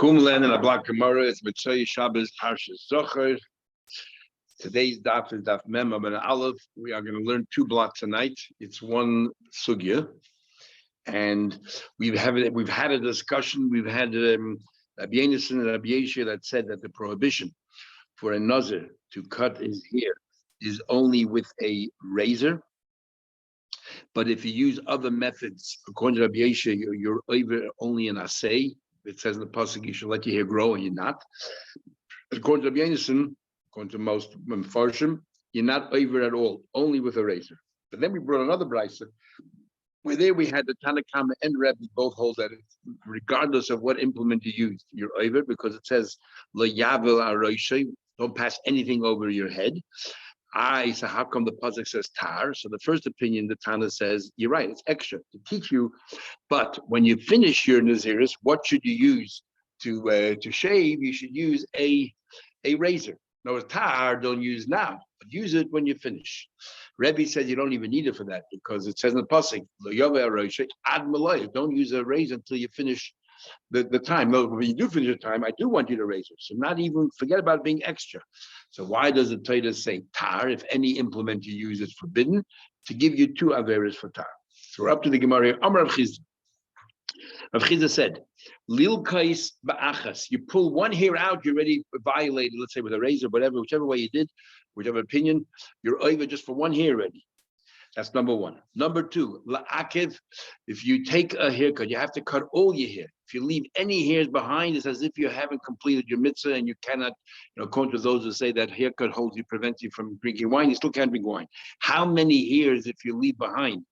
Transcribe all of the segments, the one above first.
Kumlen and a block Gemara. It's Mitzvah Shabbos Parshas Zocher. Today's daf is daf Mem and Aleph. We are going to learn two blocks tonight. It's one sugya, and we've had a discussion. We've had Rabbi Yonason and Rabbi Yeshua that said that the prohibition for a Nazir to cut his hair is only with a razor. But if you use other methods, according to Rabbi Yeshua, you're over only an asay. It says in the pasuk, you should let your hair grow, and you're not. According to Rabbi Yonason, according to most Mefarshim, you're not over at all, only with a razor. But then we brought another brisa, where there we had the Tanakama and Rebbe both hold that regardless of what implement you use, you're over, because it says, Lo yavel aroishay, don't pass anything over your head. So how come the pasuk says tar? So the first opinion, the Tana says, you're right, it's extra to teach you. But when you finish your Naziris, what should you use to shave? You should use a razor. No, tar, don't use now, but use it when you finish. Rebbe said you don't even need it for that, because it says in the pasuk, don't use a razor until you finish the time. No, when you do finish the time, I do want you to razor. So not even forget about being extra. So why does the Torah say tar? If any implement you use is forbidden, to give you two averes for tar. So we're up to the Gemara. Amar Rav Chizda. Rav Chizda said, Lil kais ba'achas. You pull one hair out, you're already violated, let's say with a razor, whatever, whichever way you did, whichever opinion, you're over just for one hair already. That's number one. Number two, la'akev. If you take a haircut, you have to cut all your hair. If you leave any hairs behind, it's as if you haven't completed your mitzvah, and you cannot, according to those who say that haircut holds you, prevents you from drinking wine, you still can't drink wine. How many hairs, if you leave behind,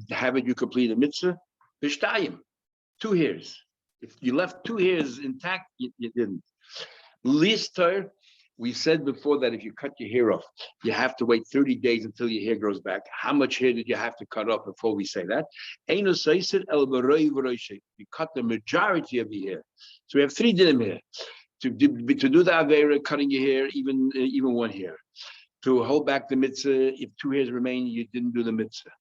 haven't you completed a mitzvah? Bishtayim, 2 hairs. If you left 2 hairs intact, you didn't. Lister, we said before that if you cut your hair off, you have to wait 30 days until your hair grows back. How much hair did you have to cut off before we say that? You cut the majority of your hair. So we have 3 dinim here. To do the avera, cutting your hair, even one hair. To hold back the mitzvah, if 2 hairs remain, you didn't do the mitzvah.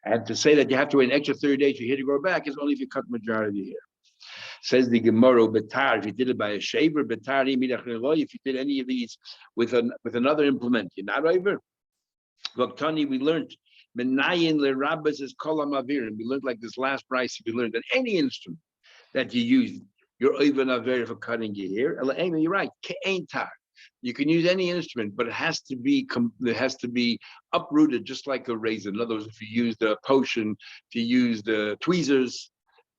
And to say that you have to wait an extra 30 days for your hair to grow back is only if you cut the majority of your hair. Says the Gemara, betar, if you did it by a shaver, betar, if you did any of these with another implement, you're not over. Vaktani, we learned, menayin lerabas is kolam avirim. We learned like this last price, we learned that any instrument that you use, you're over an avir for cutting your hair. You're right, ke'entar. You can use any instrument, but it has to be uprooted, just like a razor. In other words, if you use the potion, if you use the tweezers,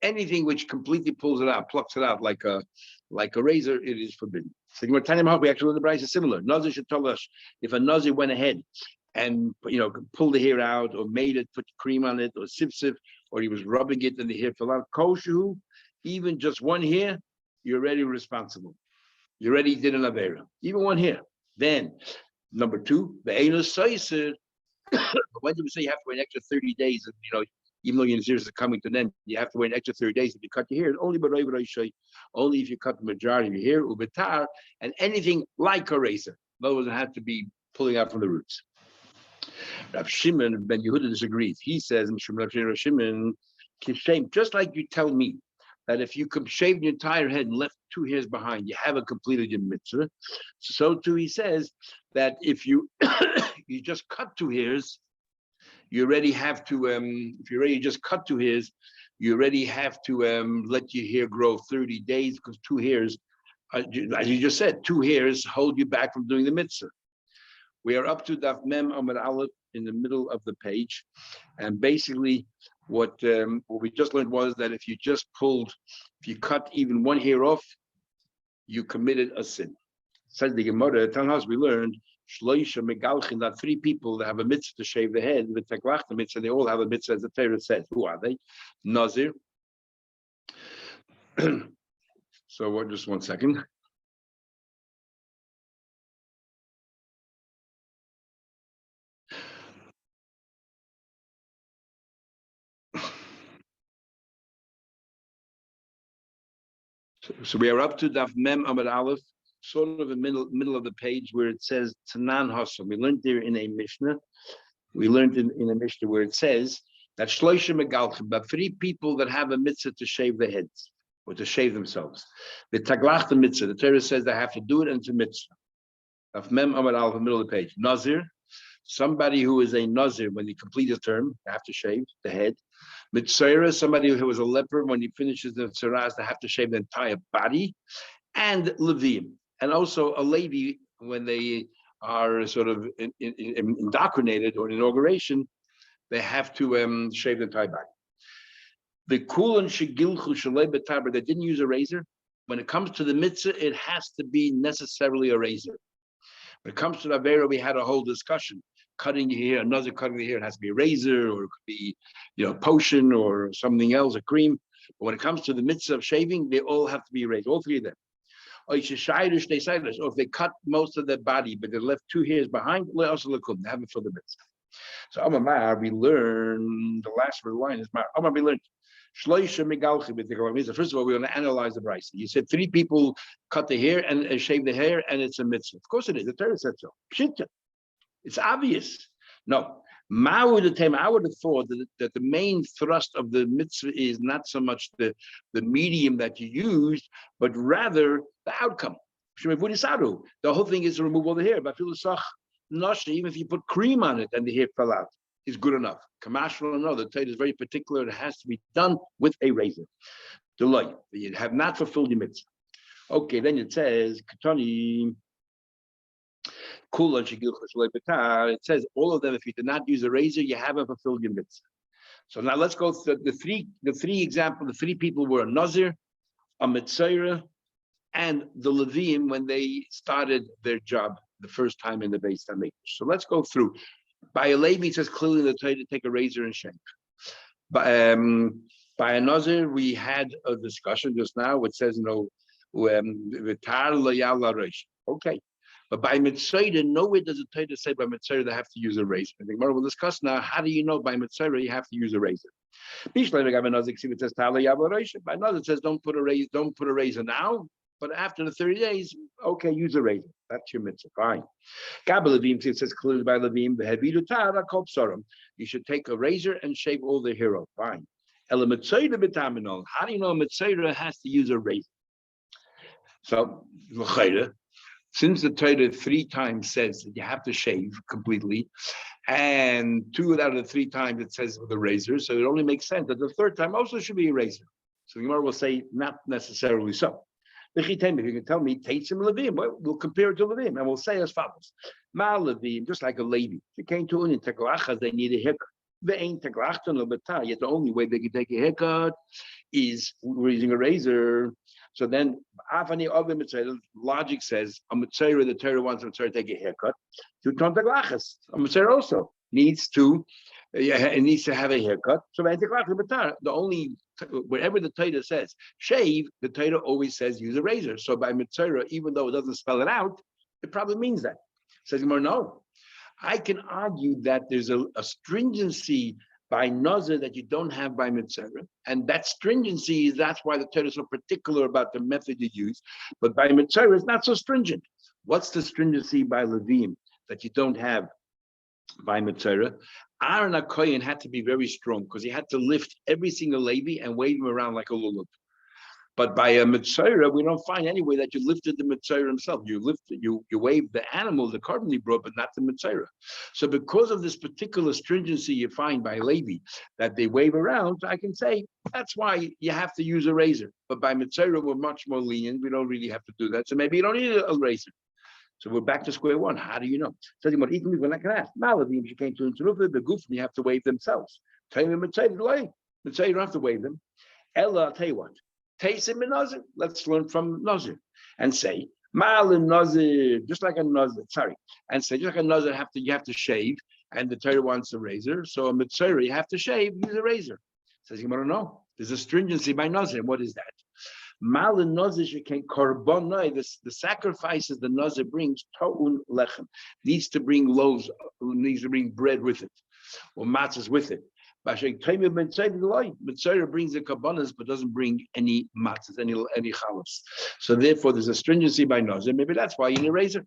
anything which completely pulls it out, plucks it out like a razor, it is forbidden. So we actually learned the price is similar. Nazir should tell us if a Nazir went ahead and pulled the hair out, or made it, put cream on it, or sip, or he was rubbing it and the hair fell out. Koshu, even just one hair, you're already responsible. You already did an avera, even one hair. Then, number 2, the Einos Soiser. When do we say you have to wait an extra 30 days? Even though your Naziris are coming to an end, you have to wait an extra 30 days if you cut your hair. Only if you cut the majority of your hair, ubetar, and anything like a razor. In other words, it has to be pulling out from the roots. Rav Shimon ben Yehuda disagrees. He says, Rav Shimon, just like you tell me that if you could shave your entire head and left 2 hairs behind, you haven't completed your mitzvah. So too, he says that if you you just cut 2 hairs, you already have to, if you already just cut 2 hairs, you already have to let your hair grow 30 days, because 2 hairs, as you just said, 2 hairs hold you back from doing the mitzvah. We are up to Daf Mem Amud Aleph in the middle of the page. And basically what we just learned was that if you cut even 1 hair off, you committed a sin. Says the Gemara, Tanhas, we learned, Shloisha Megalchin, that 3 people that have a mitzvah to shave their head, the Teklach, the mitzvah, they all have a mitzvah, as the Torah says. Who are they? Nazir. So just one second. So we are up to Daf Mem Amud Aleph, sort of in the middle of the page where it says Tanan Hassam. We learned there in a Mishnah. We learned in a Mishnah where it says that Shloisha Megalchim, but 3 people that have a mitzvah to shave their heads. or to shave themselves. The taglach the mitzvah. The Torah says they have to do it, and it's a mitzvah. Of Mem Amad Al, the middle of the page. Nazir, somebody who is a Nazir when he completes his term, they have to shave the head. Mitzvah, somebody who was a leper when he finishes the tzaras, they have to shave the entire body. And Levim, and also a lady when they are sort of indoctrinated or inauguration, they have to shave the entire body. The kulan shegilchu shalei betaber, they didn't use a razor. When it comes to the mitzvah, it has to be necessarily a razor. When it comes to the avera, we had a whole discussion. Cutting here, another cutting here, it has to be a razor, or it could be, potion or something else, a cream. But when it comes to the mitzvah of shaving, they all have to be razor, all three of them. Or if they cut most of their body, but they left 2 hairs behind, they have it for the mitzvah. So Amar, we learn the last line is Amar. We learned Shloisha Megalchi with the first of all, we're going to analyze the brisa. You said 3 people cut the hair and shave the hair, and it's a mitzvah. Of course it is. The Torah said so. Pshita. It's obvious. No. I would have thought that the main thrust of the mitzvah is not so much the medium that you used, but rather the outcome. The whole thing is to remove all the hair. But even if you put cream on it and the hair fell out, is good enough. Kamashal, no, the Torah is very particular. It has to be done with a razor. Delay. You have not fulfilled your mitzvah. Okay, then it says, Katani. It says all of them, if you did not use a razor, you haven't fulfilled your mitzvah. So now let's go through the three examples. The 3 people were a Nazir, a Mitzvah, and the Levim when they started their job the first time in the Beis Hamikdash. So let's go through. By a Levi, it says clearly the Torah to take a razor and shave. By a Nazir, we had a discussion just now, which says, okay. But by Mitzvah, nowhere does the Torah say by Mitzvah they have to use a razor. I think more we'll discuss now. How do you know by Mitzvah you have to use a razor? By another it says don't put a razor now, but after the 30 days, okay, use a razor. That's your mitzvah. Fine. Levim, it says clearly by Levim, you should take a razor and shave all the hair off. Fine. How do you know Mitzvah has to use a razor? So since the Torah 3 times says that you have to shave completely, and 2 out of the 3 times it says with a razor, so it only makes sense that the 3rd time also should be a razor. So the Gemara will say not necessarily so. If you can tell me Teitzim Levim, we'll compare it to Levim, and we'll say as follows: Ma Levim, just like a lady, she came to an teglachas, they need a haircut. They ain't teglachton lebetah. Yet the only way they can take a haircut is using a razor. So then, logic says a mitzvah, the Torah wants a mitzvah to take a haircut. To ton teglachas, a mitzvah also needs to have a haircut. So the only wherever the Torah says shave, the Torah always says use a razor. So by mitzvah, even though it doesn't spell it out, it probably means that. Says no. I can argue that there's a stringency by Nazir that you don't have by Mitzvah. And that stringency is that's why the Torah is so particular about the method you use. But by Mitzvah, it's not so stringent. What's the stringency by Levim that you don't have by Mitzvah? Aaron HaKohen had to be very strong because he had to lift every single Levi and wave him around like a lulav. But by a Mitzvah, we don't find any way that you lifted the Mitzvah himself. You waved the animal, the carbon he brought, but not the Mitzvah. So because of this particular stringency you find by Levi, that they wave around, I can say that's why you have to use a razor. But by Mitzvah, we're much more lenient. We don't really have to do that. So maybe you don't need a razor. So we're back to square one. How do you know? So we're not going to ask. Malavim, she came to the goof, you have to wave themselves. Tell me Mitzvah, you don't have to wave them. Ella, I'll tell you what. Teisim and Nazir. Let's learn from Nazir and say Mal and Nazir, just like a Nazir. And say just like a Nazir, you have to shave, and the Torah wants a razor. So a Mitzvah, you have to shave, use a razor. Says you want to know. There's a stringency by Nazir. What is that? Mal and Nazir can korban. The sacrifices the Nazir brings to'un lechem needs to bring loaves, needs to bring bread with it, or matzahs with it. Mitzvah brings the kabbanas, but doesn't bring any matzahs, any chalas. So therefore, there's a stringency by Nazir. Maybe that's why you need a razor.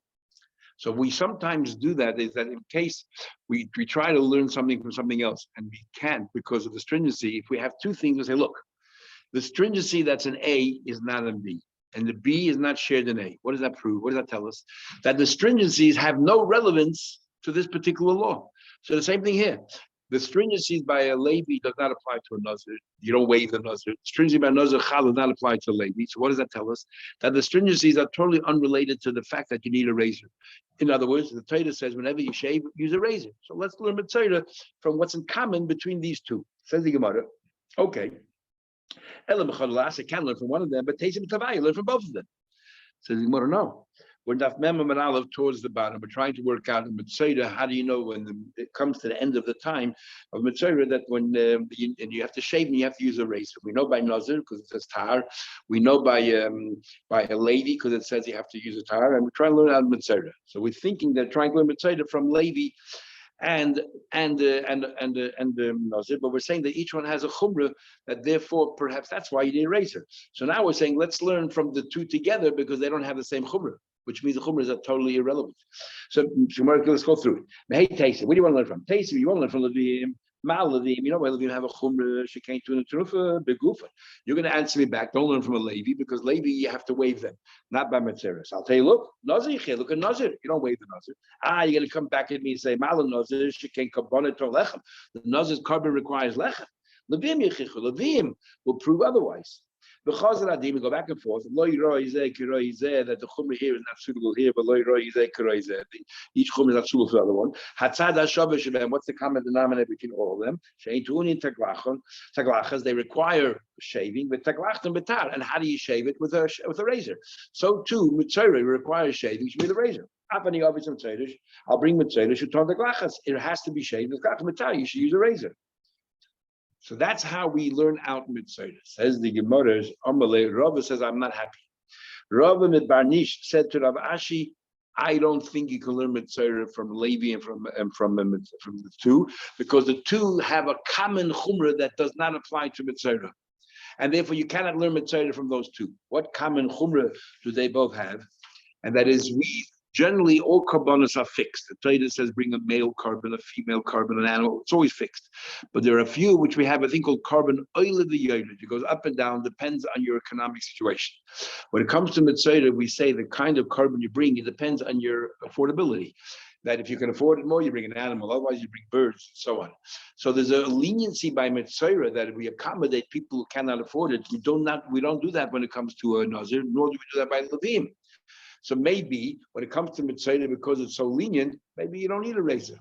So we sometimes do that. Is that in case we try to learn something from something else and we can't because of the stringency. If we have 2 things, we say, look, The stringency that's in A is not in B, and the B is not shared in A. What does that prove? What does that tell us? That the stringencies have no relevance to this particular law. So the same thing here. The stringencies by a Levi does not apply to a Nazir. You don't waive the Nazir. Stringency by Nazir Chal does not apply to a Levi. So what does that tell us? That the stringencies are totally unrelated to the fact that you need a razor. In other words, the Torah says whenever you shave, use a razor. So let's learn the Torah from what's in common between these two. Says the Gemara. Okay. I can learn from one of them, but Teisim Tavai, learn from both of them. Says the Gemara, no. We're Daf Mem and Aleph towards the bottom. We're trying to work out in Mitzvah. How do you know when it comes to the end of the time of Mitzvah that when you have to shave and you have to use a razor? We know by Nazir because it says tar. We know by a Levi because it says you have to use a tar. And we're trying to learn out of Mitzvah. So we're thinking that trying to learn Mitzvah from Levi and Nazir, but we're saying that each one has a chumrah that therefore perhaps that's why you need a razor. So now we're saying let's learn from the two together because they don't have the same chumrah, which means the chumras are totally irrelevant. So let's go through it. Hey, Taisim, what do you want to learn from? Taisim, you want to learn from Levim, Mal Levim. You know why Levim have a chumra, she came to a trufa, begufa. You're going to answer me back. Don't learn from a Levi because Levi you have to wave them, not by Metzeres. I'll tell you, look, Nazir, look at Nazir. You don't wave the Nazir. You're going to come back at me and say Mal Nazir, she came kabbalah to lechem. The Nazir's carbon requires lechem. Levim will prove otherwise. The Chazal Adim go back and forth. That the chumrah here is not suitable here, but each chumrah is not suitable for the other one. What's the common denominator between all of them? Taglachas, they require shaving, but taglachton betar. And how do you shave it with a razor? So too, mitzvah requires shaving with a razor. I'll bring mitzvah. It has to be shaved with betar. You should use a razor. So that's how we learn out mitzvah. Says the Gemara, Rava says, I'm not happy. Rava Barnish said to Rav Ashi, I don't think you can learn mitzvah from Levi and from the two, because the two have a common chumrah that does not apply to mitzvah. And therefore you cannot learn mitzvah from those two. What common chumrah do they both have? And that is generally, all carbonos are fixed. The Torah says bring a male carbon, a female carbon, an animal. It's always fixed. But there are a few which we have a thing called carbon oil of the yored. It goes up and down, depends on your economic situation. When it comes to mitzvah, we say the kind of carbon you bring, it depends on your affordability. That if you can afford it more, you bring an animal. Otherwise, you bring birds, and so on. So there's a leniency by mitzvah that we accommodate people who cannot afford it. We don't do that when it comes to a nazir, nor do we do that by levim. So maybe when it comes to mitzvah, because it's so lenient, maybe you don't need a razor.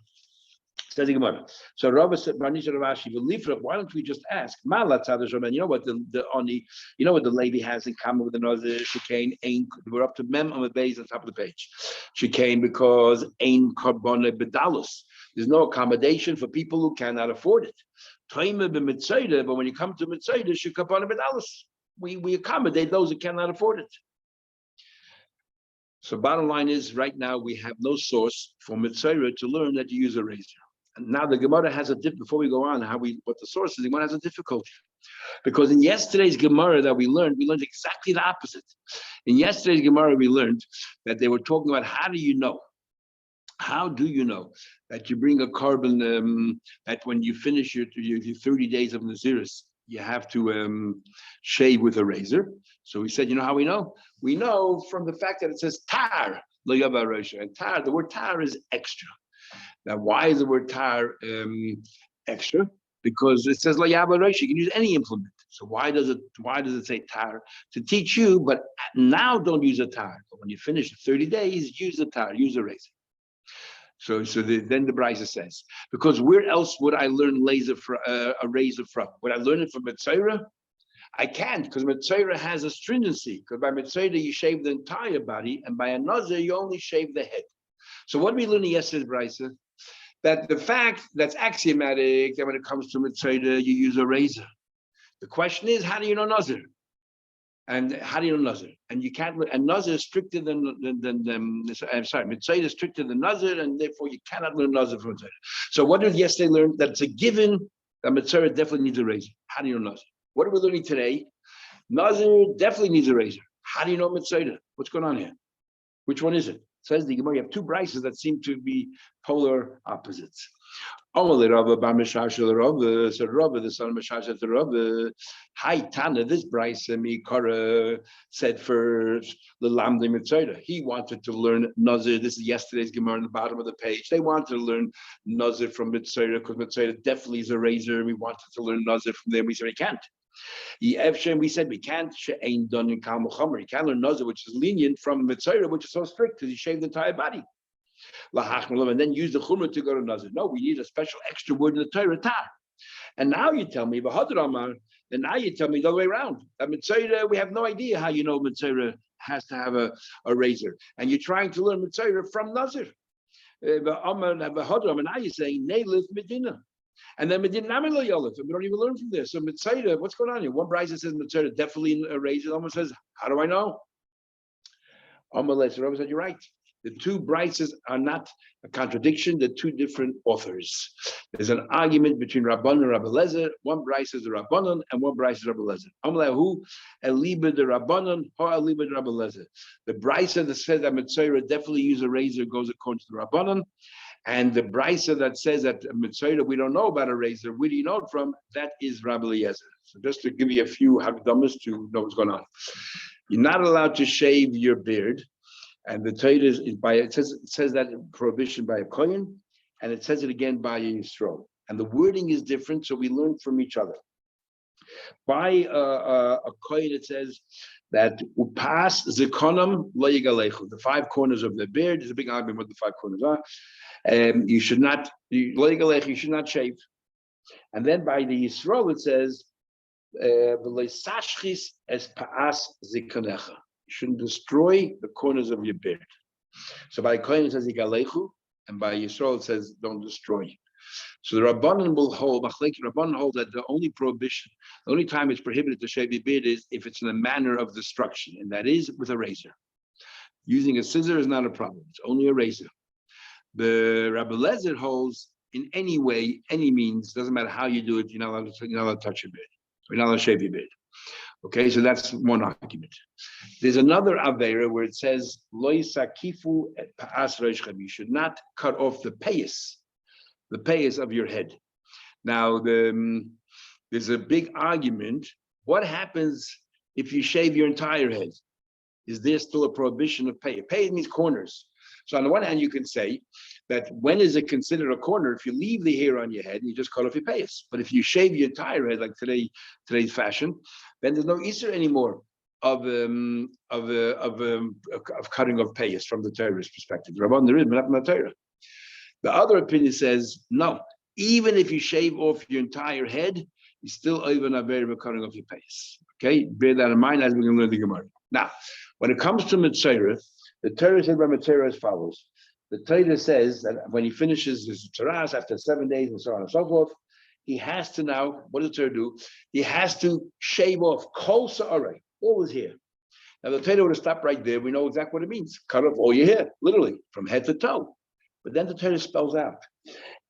Says the Gemara. So Rabbi said, why don't we just ask? You know what the lady has in common with the Nazir? Shekain ain. We're up to mem on the base on top of the page. Shekain because ain karbone bedalus. There's no accommodation for people who cannot afford it. But when you come to mitzvah, shekabone bedalus. We accommodate those who cannot afford it. So bottom line is, right now we have no source for mitzvah to learn that you use a razor. And now the Gemara has before we go on, what the source is, the Gemara has a difficulty. Because in yesterday's Gemara that we learned exactly the opposite. In yesterday's Gemara, we learned that they were talking about how do you know that you bring a carbon, that when you finish your 30 days of Naziris, you have to shave with a razor. So we said, you know how we know? We know from the fact that it says tar, and tar, the word tar is extra. Now, why is the word tar extra? Because it says you can use any implement. So why does it say tar? To teach you, but now don't use a tar. But when you finish the 30 days, use a tar, use a razor. Then the Brisa says, because where else would I learn a razor from? Would I learn it from Mitzvah? I can't, because Mitzvah has a stringency. Because by Mitzvah you shave the entire body, and by a Nazir you only shave the head. So what we learned yesterday's Brisa, that the fact that's axiomatic that when it comes to Mitzvah you use a razor. The question is, how do you know Nazir? And how do you know Nazir? And you can't. And Nazir is stricter than Mitzvah is stricter than Nazir, and therefore you cannot learn Nazir from Mitzvah. So what did yesterday learn? That it's a given that Mitzvah definitely needs a razor. How do you know Nazir? What are we learning today? Nazir definitely needs a razor. How do you know Mitzvah? What's going on here? Which one is it? Says the Gemara. You have two brises that seem to be polar opposites. Amalei Rabba Bar Mishashel Rabba, so Rabba, the son of Mishashel to Rabba, Hi Tana, this Bryce Mikara said for the Lamdi Mitzvah. He wanted to learn Nazir. This is yesterday's Gemara on the bottom of the page. They wanted to learn Nazir from Mitzvah because Mitzvah definitely is a razor. We wanted to learn Nazir from there. We said we can't. We said we can't. Ain't done in Kal Muhammad. You can't learn Nazir, which is lenient, from Mitzvah, which is so strict because you shave the entire body. And then use the chumrah to go to Nazir. No, we need a special extra word in the Torah, tar. And now you tell me, and now you tell me the other way around. That Mitzvah, we have no idea how you know Mitzvah has to have a razor. And you're trying to learn Mitzvah from Nazir. And now you're saying, Neilith Medina. And then Medina Namil Yolif. And we don't even learn from this. So Mitzvah, what's going on here? One brisa says Mitzvah definitely a razor. Almost says, how do I know? Rabbi said, you're right. The two brises are not a contradiction. They're two different authors. There's an argument between Rabban and Rabbi Lezer. One brise is the Rabbanon and one brise is Rabbi Lezer. Amlahu eliba the Rabbanon or eliba the Rabbi Lezer. The brise that says that Mitzvah definitely use a razor goes according to the Rabbanon, and the brise that says that Mitzvah we don't know about a razor, where do you know it from? That is Rabbi Lezer. So just to give you a few hakdamas to know what's going on. You're not allowed to shave your beard. And the Torah is by it says that prohibition by a kohen, and it says it again by a Yisrael. And the wording is different, so we learn from each other. By a kohen, it says that upas zikonam lo yigalechu. The five corners of the beard. There's a big argument what the five corners are. You should not lo yigalechu. You should not shave. And then by the Yisrael, it says v'lo sashchis es paas zikonecha. You shouldn't destroy the corners of your beard. So by Kohen it says Igalechu, and by Yisrael it says don't destroy. So the Rabbanan will hold, Rabbanan hold that the only prohibition, the only time it's prohibited to shave your beard is if it's in a manner of destruction, and that is with a razor. Using a scissor is not a problem, it's only a razor. The Rabbi Lezer holds in any way, any means, doesn't matter how you do it, you're not allowed to touch your beard. You're not allowed to shave your beard. Okay, so that's one argument. There's another avera where it says Lo yisakifu et pa'as reishchem. You should not cut off the payas of your head. Now, there's a big argument. What happens if you shave your entire head? Is there still a prohibition of payas? Payas means corners. So on the one hand, you can say that when is it considered a corner? If you leave the hair on your head and you just cut off your payas. But if you shave your entire head, like today's fashion, then there's no Easter anymore of cutting off payas from the Torah's perspective. Rabban there is, but not from the Torah. The other opinion says no. Even if you shave off your entire head, you still even a very cutting off your payas. Okay, bear that in mind as we're going to learn the Gemara. Now, when it comes to Mitzvah, the Torah said by Mitzvah as follows. The Torah says that when he finishes his tzaras after 7 days and so on and so forth, he has to now, what does the Torah do? He has to shave off kol sa'arei, all his hair. Now the Torah would have stopped right there. We know exactly what it means. Cut off all your hair, literally, from head to toe. But then the Torah spells out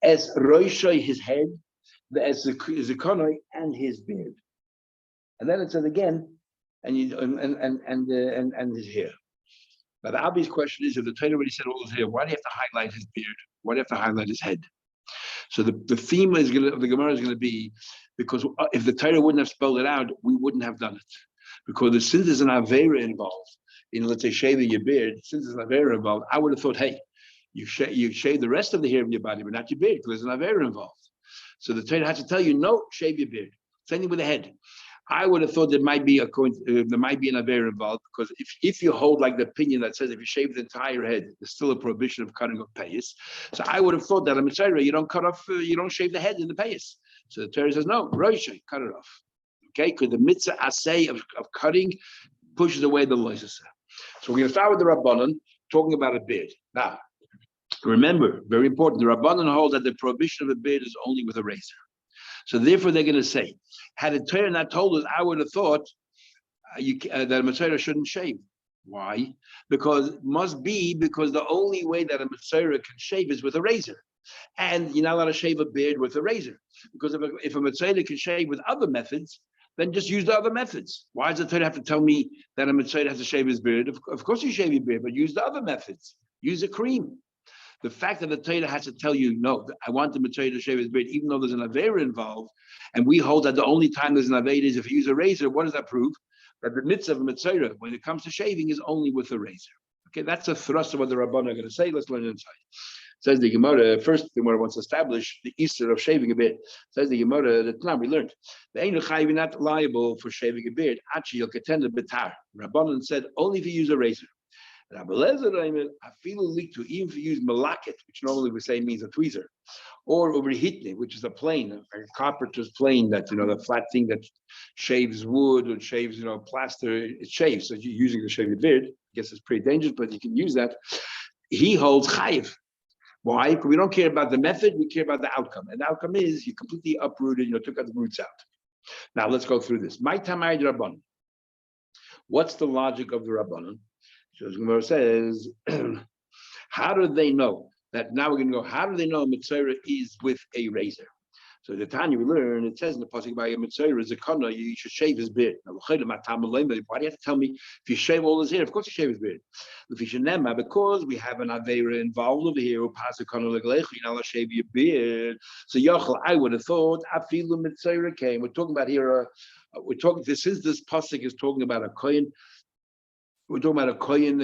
as roishai, his head, as the zikonoi, and his beard. And then it says again, and his hair. Now the obvious question is, if the Torah already said all his hair, why do you have to highlight his beard? Why do you have to highlight his head? So the theme of the Gemara is going to be, because if the Torah wouldn't have spelled it out, we wouldn't have done it. Because since there's an avera involved in, let's say, shaving your beard, since there's an avera involved, I would have thought, hey, you shave the rest of the hair of your body, but not your beard, because there's an avera involved. So the Torah has to tell you, no, shave your beard. Same thing with the head. I would have thought there might be an avera involved, because if you hold like the opinion that says if you shave the entire head, there's still a prohibition of cutting off payas. So I would have thought that in Mitzvah you don't cut off, you don't shave the head in the payas. So the Torah says no, roishay, cut it off. Okay, because the mitzvah asay of cutting pushes away the loisasa. So we're going to start with the Rabbanon talking about a beard. Now, remember, very important, the Rabbanon hold that the prohibition of a beard is only with a razor. So therefore, they're going to say, had the Torah not told us, I would have thought that a Mitzvah shouldn't shave. Why? Because the only way that a Mitzvah can shave is with a razor. And you're not allowed to shave a beard with a razor. Because if a Mitzvah can shave with other methods, then just use the other methods. Why does the Torah have to tell me that a Mitzvah has to shave his beard? Of course you shave your beard, but use the other methods. Use a cream. The fact that the Torah has to tell you, no, I want the Torah to shave his beard, even though there's an Avera involved, and we hold that the only time there's an Avera is if you use a razor. What does that prove? That the mitzvah of Mitzvah, when it comes to shaving, is only with a razor. Okay, that's a thrust of what the Rabban are going to say. Let's learn it inside. Says the Gemara, first the Gemara wants to establish the Easter of shaving a beard. Says the Gemara, that now we learned, the Ein Chayiv not liable for shaving a beard. Achi you'll contend a betar. Rabbanan said only if you use a razor. Rabbi Lezer, I feel a leak to even if you use malaket, which normally we say means a tweezer, or over hitne, which is a plane, a carpenter's plane that the flat thing that shaves wood or shaves plaster. It shaves. So you're using to shave your beard. I guess it's pretty dangerous, but you can use that. He holds chayiv. Why? Because we don't care about the method, we care about the outcome. And the outcome is you completely uprooted, took out the roots out. Now let's go through this. My tamai rabbanon. What's the logic of the rabbanon? So the Gemara says, how do they know that? Now we're going to go, how do they know Mitzvah is with a razor? So the Tanya we learn, it says in the pasuk by a Mitzvah is a kana, you should shave his beard. Now, why do you have to tell me if you shave all his hair? Of course you shave his beard. Because we have an Aveira involved over here, you shave your beard. So Yochel, I would have thought, Afilu Mitzvah came. We're talking about here, since this pasuk is talking about a kohen. We're talking about a kohen,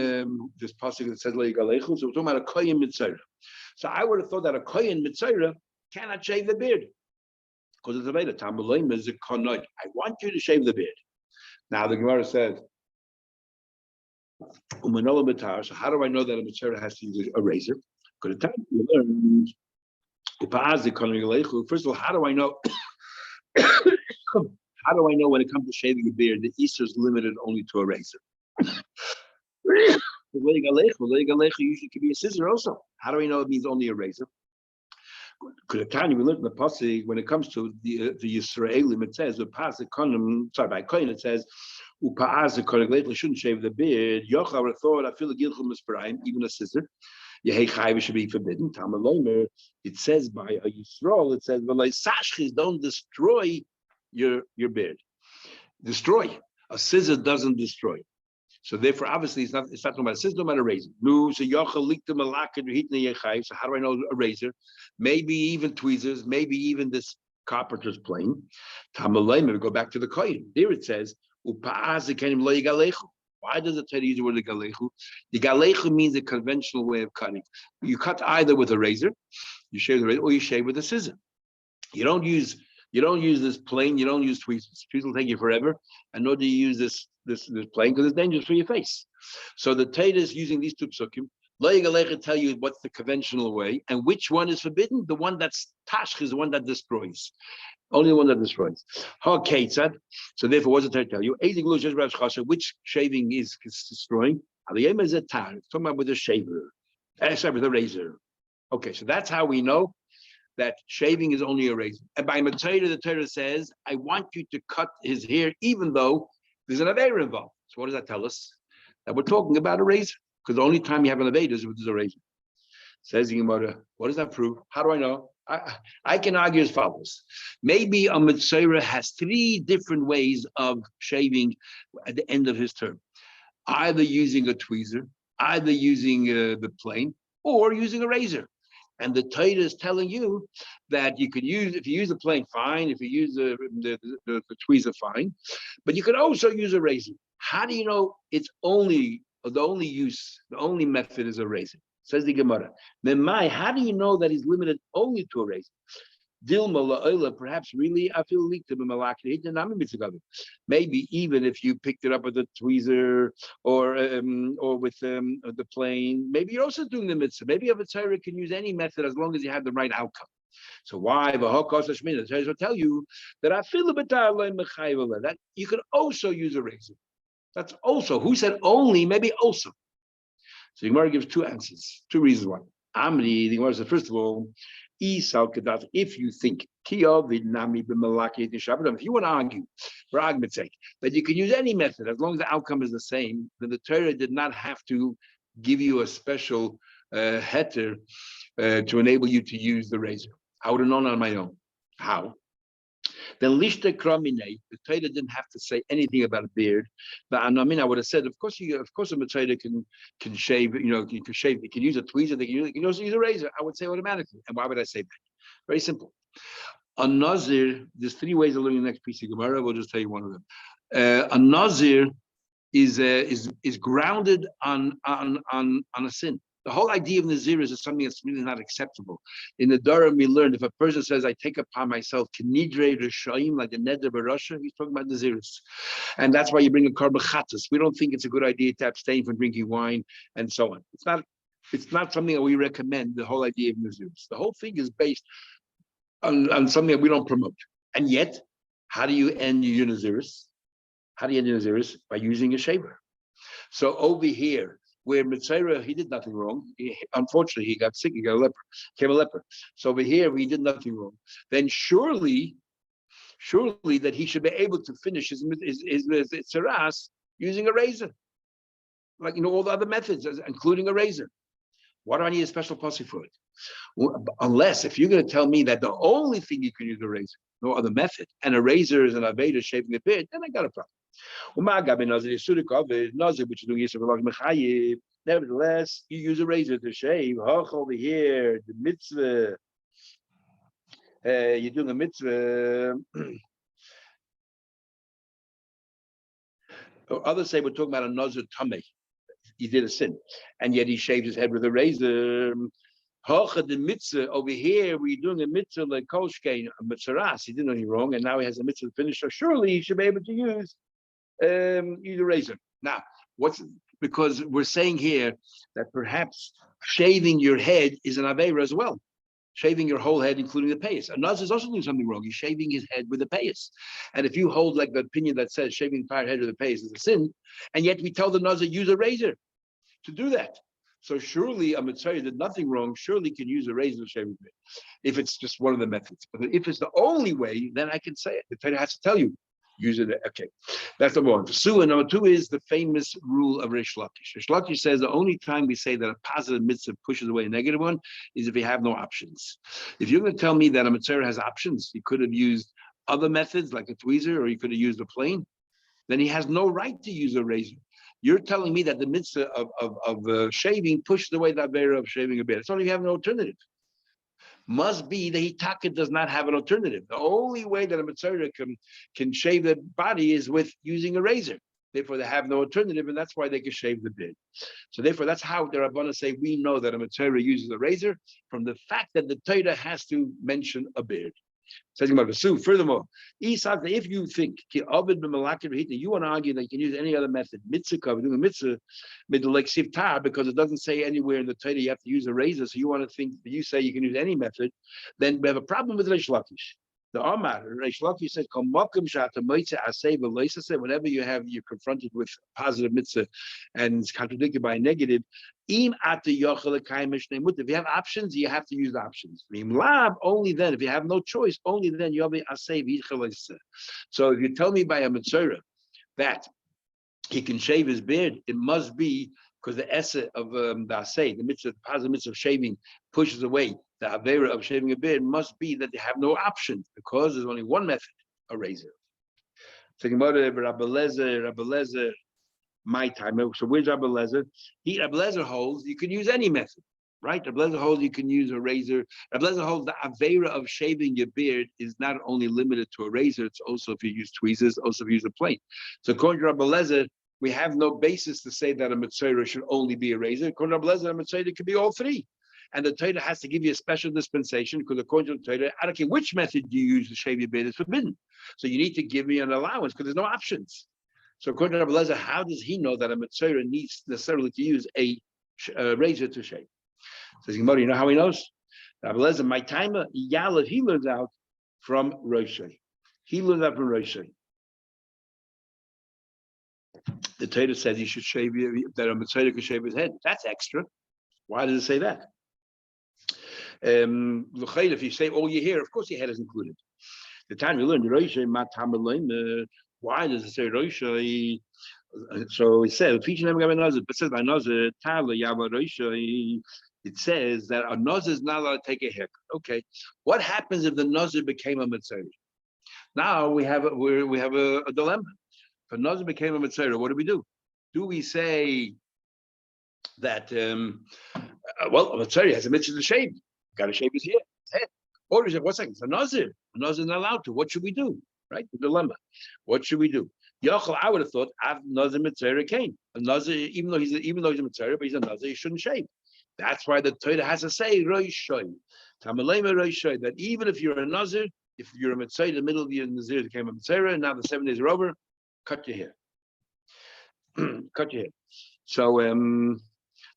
this pasuk that says Lo Yigalechu, so we're talking about a kohen mitzayra. So I would have thought that a kohen mitzayra cannot shave the beard. Because it's a beta. Tamaloim is a konoid. I want you to shave the beard. Now the Gemara says, Umanola mitar. So how do I know that a mitzayra has to use a razor? Because the time we learned, first of all, how do I know? How do I know when it comes to shaving a beard, the Easter is limited only to a razor? The usually could be a scissor also. How do we know it means only a razor? Because the time we learned in the pasuk when it comes to the Yisraelim, it says by Kohen it says shouldn't shave the beard. Yochel thought I feel even a scissor. Yehei should be forbidden. It says by a Yisrael, it says don't destroy your beard. Destroy. A scissor doesn't destroy. So therefore, obviously, it's not talking about a scissor, not a razor. No, so how do I know a razor? Maybe even tweezers, maybe even this carpenter's plane. We go back to the kohen. There it says, why does it tell you the word galechu? The galechu means a conventional way of cutting. You cut either with a razor, you shave the razor, or you shave with a scissor. You don't use this plane. You don't use tweezers. Tweezers will take you forever, and nor do you use this plane because it's dangerous for your face. So the Torah is using these two psukim. Lo Yigalecha tell you what's the conventional way and which one is forbidden. The one that's tashch is the one that destroys. Only the one that destroys. So therefore, what does the Torah tell you? Which shaving is destroying? It's talking about with a shaver. Sorry, with a razor. Okay, so that's how we know that shaving is only a razor. And by Matzah, the Torah says, I want you to cut his hair even though there's an Aveira involved. So what does that tell us? That we're talking about a razor. Because the only time you have an Aveira is with a razor. Says the Gemara, what does that prove? How do I know? I can argue as follows. Maybe a Mitzvah has three different ways of shaving at the end of his term. Either using a tweezer, either using the plane, or using a razor. And the Torah is telling you that you could use, if you use the plane, fine. If you use the tweezer, fine. But you could also use a razor. How do you know it's only the only method is a razor? Says the Gemara. How do you know that he's limited only to a razor? Dilma la'ola, perhaps really, I feel leaked to maybe even if you picked it up with a tweezer or with the plane, maybe you're also doing the mitzvah. Maybe a mitzvah can use any method as long as you have the right outcome. So why the Torah will tell you that I feel that you can also use a razor. That's also. Who said only? Maybe also. So the Gemara gives two answers, two reasons why. Amri, the Gemara says, first of all, if you think, if you want to argue, for argument's sake, that you can use any method as long as the outcome is the same, then the Torah did not have to give you a special heter to enable you to use the razor. I would have known on my own. How? Then lishta kramine, the Torah didn't have to say anything about a beard. But I mean, I would have said, of course, a Mitzvah can shave. You can shave. You can use a tweezer. You can also use a razor. I would say automatically. And why would I say that? Very simple. On Nazir, there's three ways of learning the next piece of Gemara. We'll just tell you one of them. A Nazir is grounded on a sin. The whole idea of Nazir is something that's really not acceptable. In the Durham, we learned if a person says, I take upon myself Kenidre Rishaim, like the Neder Barasha, he's talking about Naziris. And that's why you bring a Karba Chatas. We don't think it's a good idea to abstain from drinking wine and so on. It's not something that we recommend, the whole idea of Naziris. The whole thing is based on something that we don't promote. And yet, how do you end your Naziris? How do you end your Naziris? By using a shaver. So over here, where Mitzvah, he did nothing wrong. Unfortunately, he got sick. He got became a leper. So over here, he did nothing wrong. Then surely that he should be able to finish his tzaras using a razor, like all the other methods, including a razor. Why do I need a special posse for it? Well, unless if you're going to tell me that the only thing you can use a razor, no other method, and a razor is an aveda shaving a beard, then I got a problem. Nazir, which is doing Yisrael, nevertheless, you use a razor to shave. Over here, the mitzvah. You're doing a mitzvah. Others say we're talking about a Nazir Tameh. He did a sin, and yet he shaved his head with a razor. The mitzvah over here, we're doing a mitzvah like Kolshkein, a mitzaras. He didn't know anything wrong, and now he has a mitzvah to finish. So surely he should be able to use a razor. Now, because we're saying here that perhaps shaving your head is an aveira as well. Shaving your whole head, including the payas. A Nazir is also doing something wrong. He's shaving his head with the payas. And if you hold like the opinion that says shaving the entire head with the payas is a sin, and yet we tell the Nazir use a razor to do that. So surely a Mitzvah did nothing wrong. Surely can use a razor to shave his head, if it's just one of the methods. But if it's the only way, then I can say it. The Torah has to tell you. Use it. Okay, that's number one. So number two is the famous rule of Reish Lakish. Reish Lakish says the only time we say that a positive mitzvah pushes away a negative one is if you have no options. If you're going to tell me that a mitzvah has options, he could have used other methods like a tweezer, or he could have used a plane, then he has no right to use a razor. You're telling me that the mitzvah of shaving pushes away the avera of shaving a beard. It's only if you have an alternative. Must be the hitaka does not have an alternative. The only way that a mitzvah can shave the body is with using a razor. Therefore, they have no alternative, and that's why they can shave the beard. So therefore, that's how the Rabbana say we know that a mitzvah uses a razor from the fact that the Torah has to mention a beard. Furthermore, if you think you want to argue that you can use any other method, mitzvah, doing a mitzvah, because it doesn't say anywhere in the Torah you have to use a razor, so you want to think that you say you can use any method, then we have a problem with Reish Lakish. The Amar, Reish Lakish said, whenever you're confronted with positive mitzvah and it's contradicted by a negative, if you have options, you have to use the options. Only then, if you have no choice, only then you'll be asay. So if you tell me by a mitzvah that he can shave his beard, it must be because the essay of the asay, the mitzvah, the positive mitzvah of shaving, pushes away the avera of shaving a beard. Must be that they have no option because there's only one method, a razor. Talking about Rabbi Lezer, my time. So where's Rabbi Lezer? Rabbi Lezer holds you can use any method, right? Rabbi Lezer holds you can use a razor. Rabbi Lezer holds the avera of shaving your beard is not only limited to a razor, it's also if you use tweezers, also if you use a plate. So according to Rabbi Lezer, we have no basis to say that a mitzvah should only be a razor. According to Rabbi Lezer, a mitzvah could be all three. And the Torah has to give you a special dispensation because according to the Torah, I don't care which method you use to shave your beard, it's forbidden. So you need to give me an allowance because there's no options. So according to Rabbi Lezer, how does he know that a mitzvah needs necessarily to use a razor to shave? Says Gemara, you know how he knows? Rabbi Lezer, my timer, Yalav, he learns out from Roshai. He learns out from Roshai. The Torah says he should shave that a mitzvah can shave his head. That's extra. Why does it say that? If you say all your hair, of course your head is included. The time you learn Roshai, why does it say Roshai? So it says, it says by Nazir, it says that a Nazir is not allowed to take a haircut. Okay, what happens if the Nazir became a mitzvah? Now we have a dilemma. If a Nazir became a Mitzvah, what do? Do we say that well, a Mitzvah has a mitzvah to shave? Got to shave his head. Or is it what's that? It's a Nazir. A Nazir is not allowed to. What should we do? Right? The dilemma. What should we do? Yochel, I would have thought Nazir Mitzvah came. A Nazir, even though he's a Mitzvah, but he's a Nazir, he shouldn't shave. That's why the Torah has to say Roishoy. Tamalema Roishoy, that even if you're a Nazir, if you're a Mitzvah, in the middle of the Nazir became a Mitzvah, and now the 7 days are over, cut your hair. Cut your hair. So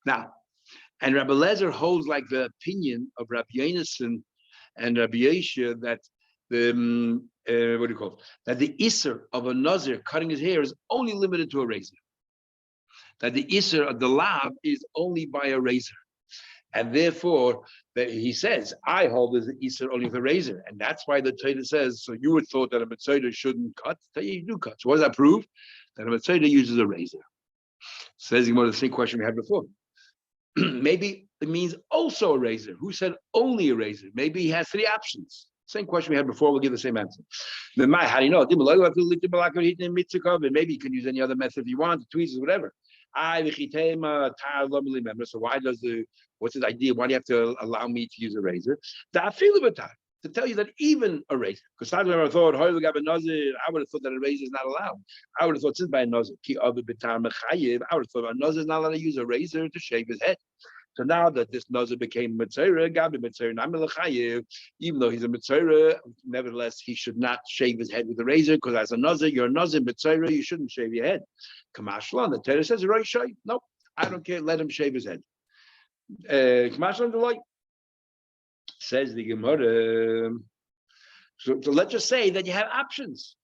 now, and Rabbi Lezer holds like the opinion of Rabbi Yonason and Rabbi Yeshua that the what do you call it? That the Isser of a Nazir cutting his hair is only limited to a razor. That the Isser of the Lab is only by a razor. And therefore, he says, I hold as the Isser only with a razor. And that's why the Torah says, so you would thought that a Mitzvah shouldn't cut, that you do cut. So what does that prove? That a Mitzvah uses a razor. Says the same question we had before. Maybe it means also a razor. Who said only a razor? Maybe he has 3 options. Same question we had before, we'll give the same answer. Then how do you know? Maybe you can use any other method if you want, tweezers, whatever. So why what's his idea? Why do you have to allow me to use a razor? To tell you that even a razor, because I never thought, I would have thought that a razor is not allowed. I would have thought since by a Nazir, I would have thought a Nazir is not allowed to use a razor to shave his head. So now that this Nazir became Mitzvah, even though he's a Mitzvah, nevertheless, he should not shave his head with a razor, because as a Nazir, you're a Nazir, Mitzvah, you shouldn't shave your head. Kamashlan, the Torah says, nope, I don't care, let him shave his head. Kamashlan, the light. Says the Gemara. So let's just say that you have options.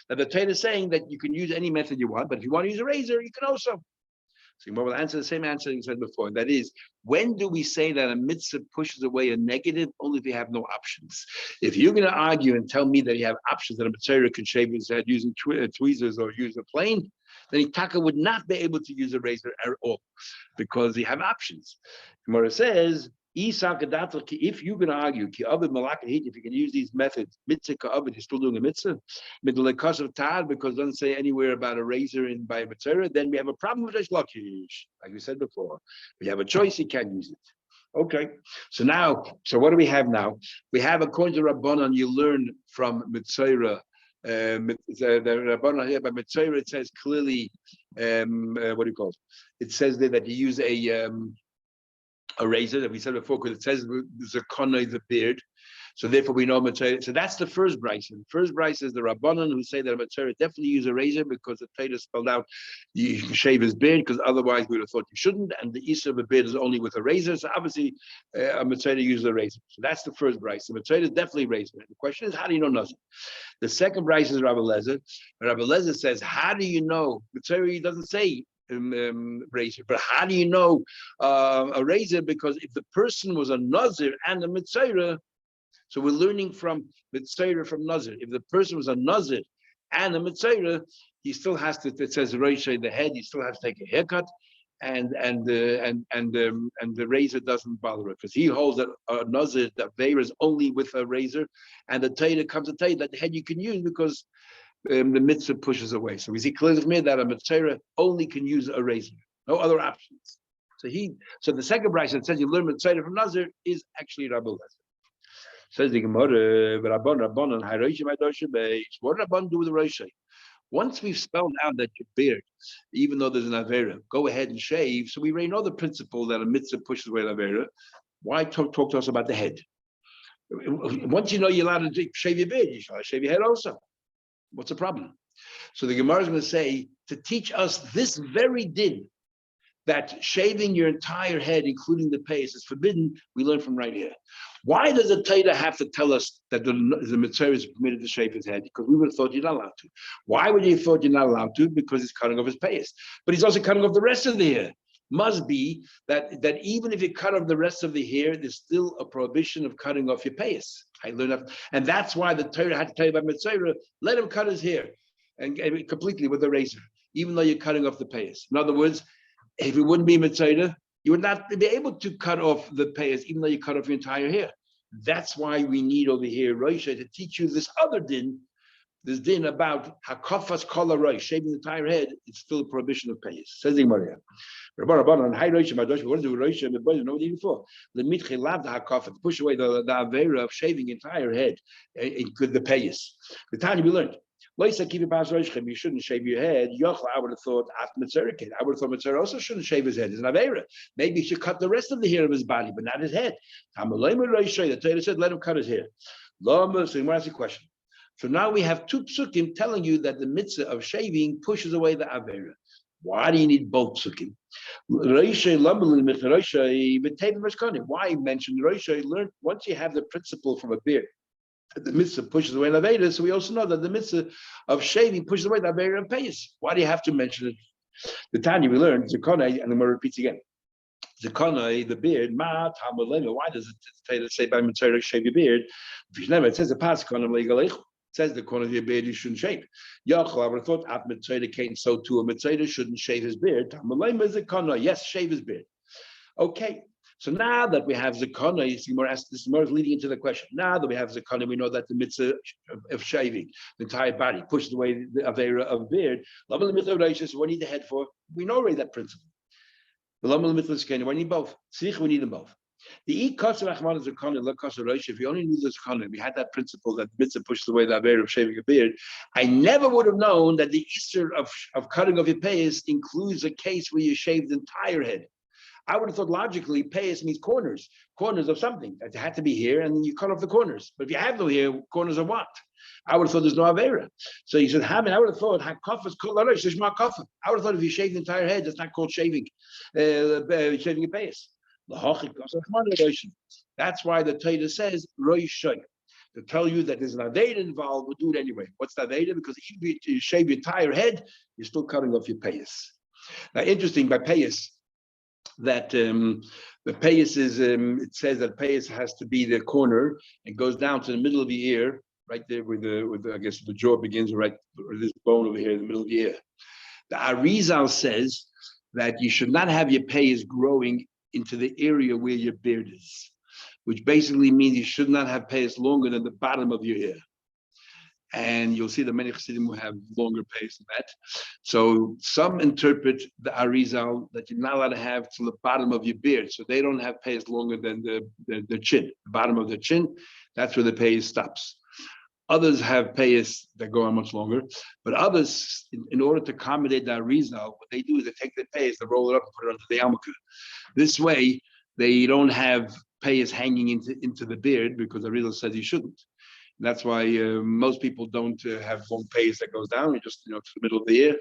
That the Torah is saying that you can use any method you want, but if you want to use a razor, you can also. So Gemara will answer the same answer you said before. That is, when do we say that a mitzvah pushes away a negative? Only if you have no options. If you're going to argue and tell me that you have options, that a mitzvah can shave his head using tweezers or use a plane, then Itaka would not be able to use a razor at all, because you have options. Gemara says, if you're going to argue, if you can use these methods, mitzvah, you're still doing a mitzvah, because it doesn't say anywhere about a razor in by a mitzvah, then we have a problem with Reish Lakish. Like we said before, we have a choice, you can't use it. Okay, so what do we have now? We have, according to Rabbanan, you learn from mitzvah. The Rabbanan here by mitzvah, it says clearly, what do you call it? It says there that you use a razor, that we said before, because it says the beard. So therefore we know Mitzvah. So that's the first brisa. The first brisa is the Rabbanan, who say that a Mitzvah definitely use a razor, because the Torah spelled out you can shave his beard, because otherwise we would have thought you shouldn't. And the issue of a beard is only with a razor. So obviously a Mitzvah uses a razor. So that's the first brisa. The Mitzvah is definitely razor. The question is, how do you know nothing? The second brisa is Rabbi Lezer. Rabbi Lezer says, how do you know? Mitzvah doesn't say razor, but how do you know a razor? Because if the person was a Nazir and a Mitzvah, so we're learning from Mitzvah from Nazir. If the person was a Nazir and a Mitzvah, he still has to. It says Roishay the head. He still has to take a haircut, and the razor doesn't bother it, because he holds that a Nazir, the veil is only with a razor, and the Torah comes to tell you that the head you can use because the mitzvah pushes away. So we see clearly from here that a mitzvah only can use a razor, no other options. So the second brayso that says you learn mitzvah from Nazir is actually Rabbi Lezer. Says the Gemara, Rabban, what did Rabban do with the Roshei? Once we've spelled out that your beard, even though there's an Avera, go ahead and shave. So we already know the principle that a mitzvah pushes away an Avera. Why talk to us about the head? Once you know you're allowed to shave your beard, you should shave your head also. What's the problem? So the Gemara is going to say, to teach us this very din, that shaving your entire head, including the payas, is forbidden, we learn from right here. Why does the Torah have to tell us that the mitzvah is permitted to shave his head? Because we would have thought you're not allowed to. Why would you have thought you're not allowed to? Because he's cutting off his payas. But he's also cutting off the rest of the hair. Must be that even if you cut off the rest of the hair, there's still a prohibition of cutting off your payas. I learned that, and that's why the Torah had to tell you about mitzvah. Let him cut his hair and completely with a razor, even though you're cutting off the payas. In other words, if it wouldn't be mitzvah, you would not be able to cut off the payas, even though you cut off your entire hair. That's why we need over here Roisha to teach you this other din, this din about hakafas kol harosh, shaving the entire head, it's still a prohibition of payas. Says the Gemara. Rabban, high rosh, my dosh, what do rosh and the boys know even for? The mitche lav the hakafas, push away the avera of shaving entire head. It could the payas. The time we learned. You shouldn't shave your head. I would have thought after Mitzvah. I would have thought Mitzvah also shouldn't shave his head. It's an avera. Maybe he should cut the rest of the hair of his body, but not his head. The Torah said, let him cut his hair. So you ask a question. So now we have two psukim telling you that the mitzvah of shaving pushes away the avera. Why do you need both psukim? Why mention Roisha? Learn once you have the principle from a beard. The mitzvah pushes away the avera, so we also know that the mitzvah of shaving pushes away the avera and payas. Why do you have to mention it? The Tanya we learned Zakonai, and then we'll repeat again. Zakonai, the beard, ma tamalema. Why does it say by mitzvah shave your beard? It says the pasuk legal. Says the corner of your beard you shouldn't shave. Yachol, I would have thought at mitzvah came so too. A mitzvah shouldn't shave his beard. Tamalema is Zakonai. Yes, shave his beard. Okay. So now that we have zakana, you see more. This more is leading into the question. Now that we have zakana, we know that the mitzvah of shaving the entire body pushes away the avera of beard. What do you need the head for? We know already that principle. The we need both. We need them both. The if you only knew the zakana, we had that principle that the mitzvah pushes away the avera of shaving a beard. I never would have known that the Easter of cutting off your payas includes a case where you shave the entire head. I would have thought logically, payas means corners of something. It had to be here, and then you cut off the corners. But if you have no here, corners of what? I would have thought there's no avera. So he said, I would have thought, hakaf is called arash, there's my kafah. I would have thought if you shave the entire head, that's not called shaving a payas. That's why the Torah says, roishay. To tell you that there's an avera involved, we'll do it anyway. What's the avera? Because if you shave your entire head, you're still cutting off your payas. Now, interesting, by payas, that the payas is, it says that payas has to be the corner and goes down to the middle of the ear, right there with the I guess the jaw begins right, or this bone over here in the middle of the ear. The Arizal says that you should not have your payas growing into the area where your beard is, which basically means you should not have payas longer than the bottom of your ear. And you'll see that many Chassidim will have longer payas than that. So some interpret the Arizal that you're not allowed to have to the bottom of your beard. So they don't have payas longer than the chin, the bottom of the chin. That's where the payas stops. Others have payas that go on much longer, but others, in order to accommodate the Arizal, what they do is they take the payas, they roll it up and put it onto the yarmulke. This way, they don't have payas hanging into the beard because the Arizal says you shouldn't. That's why most people don't have long payas that goes down. You just to the middle of the ear,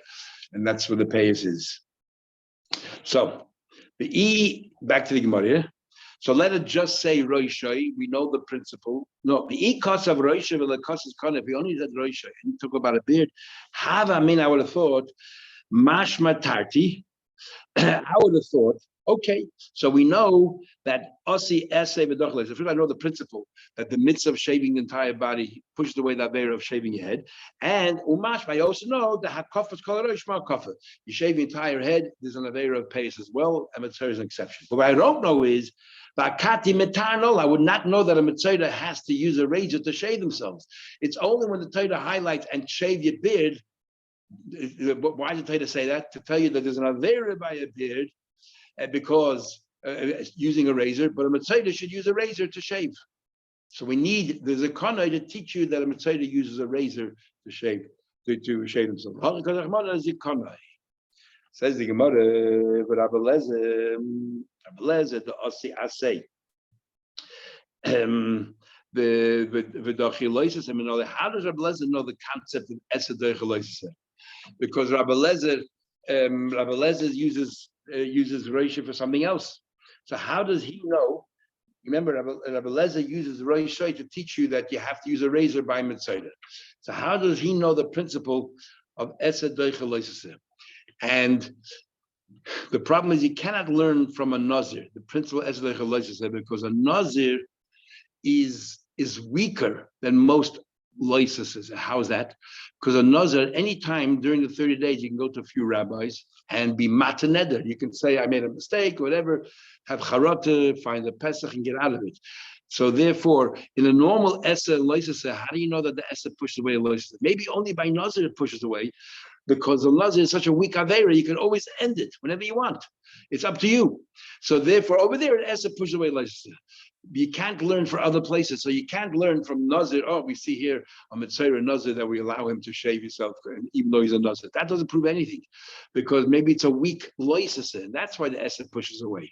and that's where the payas is. So the back to the Gemara. So let it just say roishay. We know the principle. No, the kos of roishay will the kos is kana. If we only said roishay and you talk about a beard, I would have thought mashma tarti. I would have thought. Okay, so we know that osi esay v'dochles. If I know the principle that the mitzvah of shaving the entire body pushes away the avera of shaving your head, and umash, I also know the hakafas kolarosh kafa. You shave the entire head. There's an avera of pace as well, and mitzvah is an exception. But what I don't know is vakati metanol. I would not know that a mitzvah has to use a razor to shave themselves. It's only when the Torah highlights and shave your beard. Why did the Torah say that? To tell you that there's an avera by a beard. Because using a razor, but a mitzvah should use a razor to shave. So there's a kanai to teach you that a mitzvah uses a razor to shave, to shave himself. Says the Gemara, but Abelezer, the Asi Asay. The Dachilosis, how does Abelezer know the concept of Esadochilosis? Because Rabbi Lezer uses Reisha for something else. So how does he know? Remember, Rabbi Lezer uses Reisha to teach you that you have to use a razor by mitzvah. So how does he know the principle of Esed Doichel? And the problem is you cannot learn from a Nazir the principle of Esed Doichel because a Nazir is weaker than most licenses. How is that? Because a Nazir, any time during the 30 days, you can go to a few rabbis and be mataneder. You can say, I made a mistake, whatever, have charata, find the Pesach and get out of it. So therefore, in a normal Esa Loisasa, how do you know that the Esa pushes away a Loisasa? Maybe only by Nazir it pushes away, because the Nazir is such a weak Avera, you can always end it whenever you want. It's up to you. So therefore, over there, Esa pushes away Loisasa. You can't learn for other places. So you can't learn from Nazir. Oh, we see here a Mitzvah Nazir that we allow him to shave himself, even though he's a Nazir. That doesn't prove anything, because maybe it's a weak Loisasa, and that's why the Esa pushes away.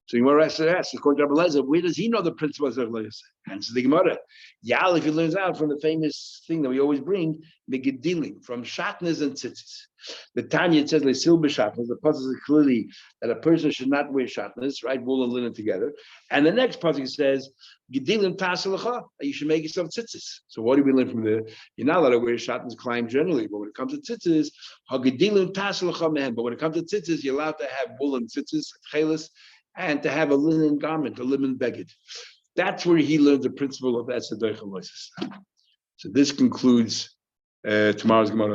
So Gemara asks, according to Rabbi Lezer, where does he know the principles of Lezer? Answer the Gemara. Yal, if he learns out from the famous thing that we always bring, the Gedilim, from Shatnas and Tzitzis. The Tanya, it says, Lesil b'Shatnas, the passage is clearly that a person should not wear Shatnas, right, wool and linen together. And the next passage says, Gedilim tasalacha, you should make yourself Tzitzis. So what do we learn from there? You're not allowed to wear Shatnas climb generally, but when it comes to Tzitzis, Gedilim tasalacha mehem. But when it comes to Tzitzis, you're allowed to have wool and Tzitzis, chelis, and to have a linen garment, a linen beged. That's where he learned the principle of Etzadoi Chalosis. So this concludes tomorrow's Gemara.